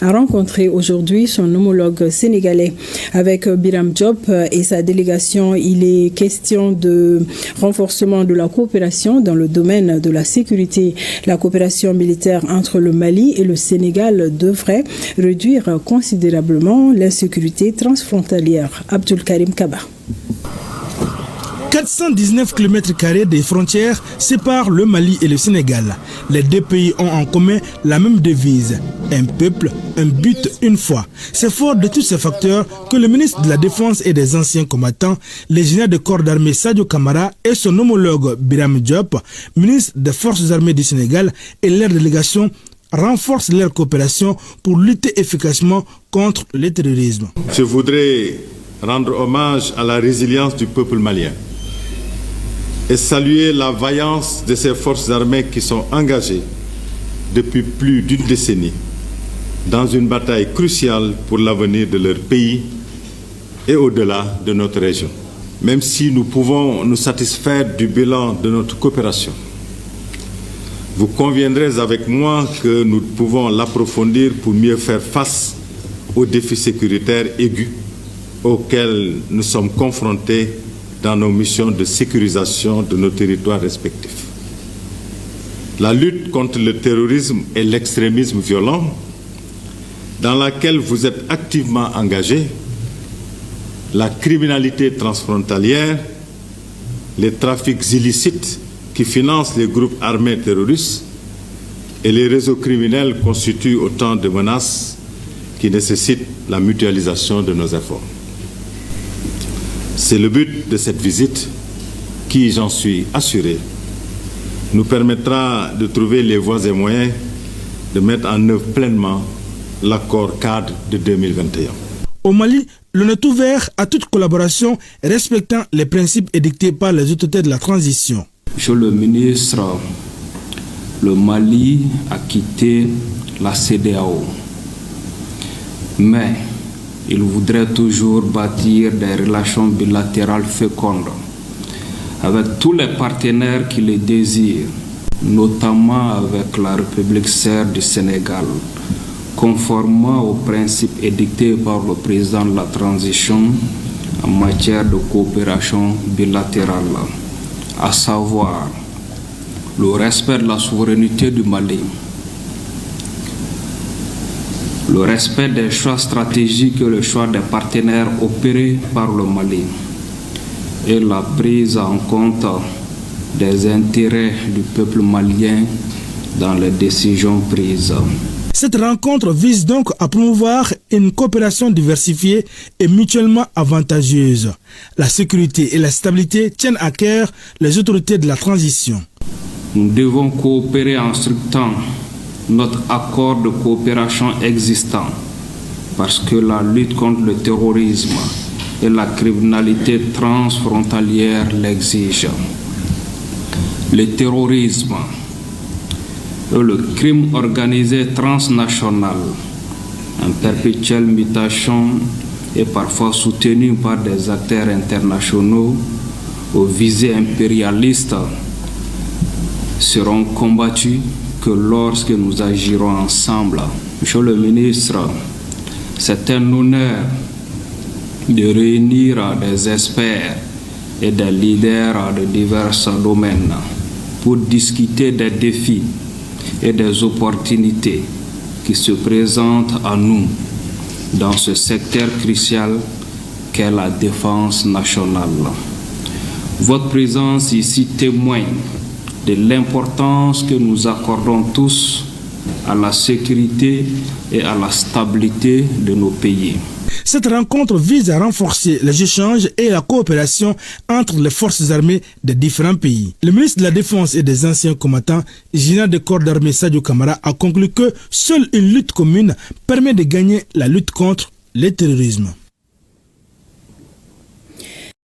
a rencontré aujourd'hui son homologue sénégalais. Avec Biram Diop et sa délégation, il est question de renforcement de la coopération dans le domaine de la sécurité. La coopération militaire entre le Mali et le Sénégal devrait réduire considérablement l'insécurité transfrontalière. Abdul Karim Kaba. 419 km² des frontières séparent le Mali et le Sénégal. Les deux pays ont en commun la même devise. Un peuple, un but, une foi. C'est fort de tous ces facteurs que le ministre de la Défense et des anciens combattants, le général de corps d'armée Sadio Camara et son homologue Biram Diop, ministre des Forces armées du Sénégal et leur délégation renforcent leur coopération pour lutter efficacement contre le terrorisme. Je voudrais rendre hommage à la résilience du peuple malien et saluer la vaillance de ces forces armées qui sont engagées depuis plus d'une décennie dans une bataille cruciale pour l'avenir de leur pays et au-delà de notre région. Même si nous pouvons nous satisfaire du bilan de notre coopération, vous conviendrez avec moi que nous pouvons l'approfondir pour mieux faire face aux défis sécuritaires aigus auxquels nous sommes confrontés dans nos missions de sécurisation de nos territoires respectifs. La lutte contre le terrorisme et l'extrémisme violent, dans laquelle vous êtes activement engagés, la criminalité transfrontalière, les trafics illicites qui financent les groupes armés terroristes et les réseaux criminels constituent autant de menaces qui nécessitent la mutualisation de nos efforts. C'est le but de cette visite qui, j'en suis assuré, nous permettra de trouver les voies et moyens de mettre en œuvre pleinement l'accord cadre de 2021. Au Mali, l'on est ouvert à toute collaboration respectant les principes édictés par les autorités de la transition. Monsieur le ministre, le Mali a quitté la CEDEAO, mais il voudrait toujours bâtir des relations bilatérales fécondes avec tous les partenaires qui les désirent, notamment avec la République serbe du Sénégal, conformément aux principes édictés par le président de la transition en matière de coopération bilatérale, à savoir le respect de la souveraineté du Mali, le respect des choix stratégiques et le choix des partenaires opérés par le Mali et la prise en compte des intérêts du peuple malien dans les décisions prises. Cette rencontre vise donc à promouvoir une coopération diversifiée et mutuellement avantageuse. La sécurité et la stabilité tiennent à cœur les autorités de la transition. Nous devons coopérer en structurant notre accord de coopération existant parce que la lutte contre le terrorisme et la criminalité transfrontalière l'exigent. Le terrorisme et le crime organisé transnational en perpétuelle mutation et parfois soutenu par des acteurs internationaux aux visées impérialistes seront combattus que lorsque nous agirons ensemble. Monsieur le ministre, c'est un honneur de réunir des experts et des leaders de divers domaines pour discuter des défis et des opportunités qui se présentent à nous dans ce secteur crucial qu'est la défense nationale. Votre présence ici témoigne de l'importance que nous accordons tous à la sécurité et à la stabilité de nos pays. Cette rencontre vise à renforcer les échanges et la coopération entre les forces armées des différents pays. Le ministre de la Défense et des anciens combattants, général de corps d'armée Sadio Camara, a conclu que seule une lutte commune permet de gagner la lutte contre le terrorisme.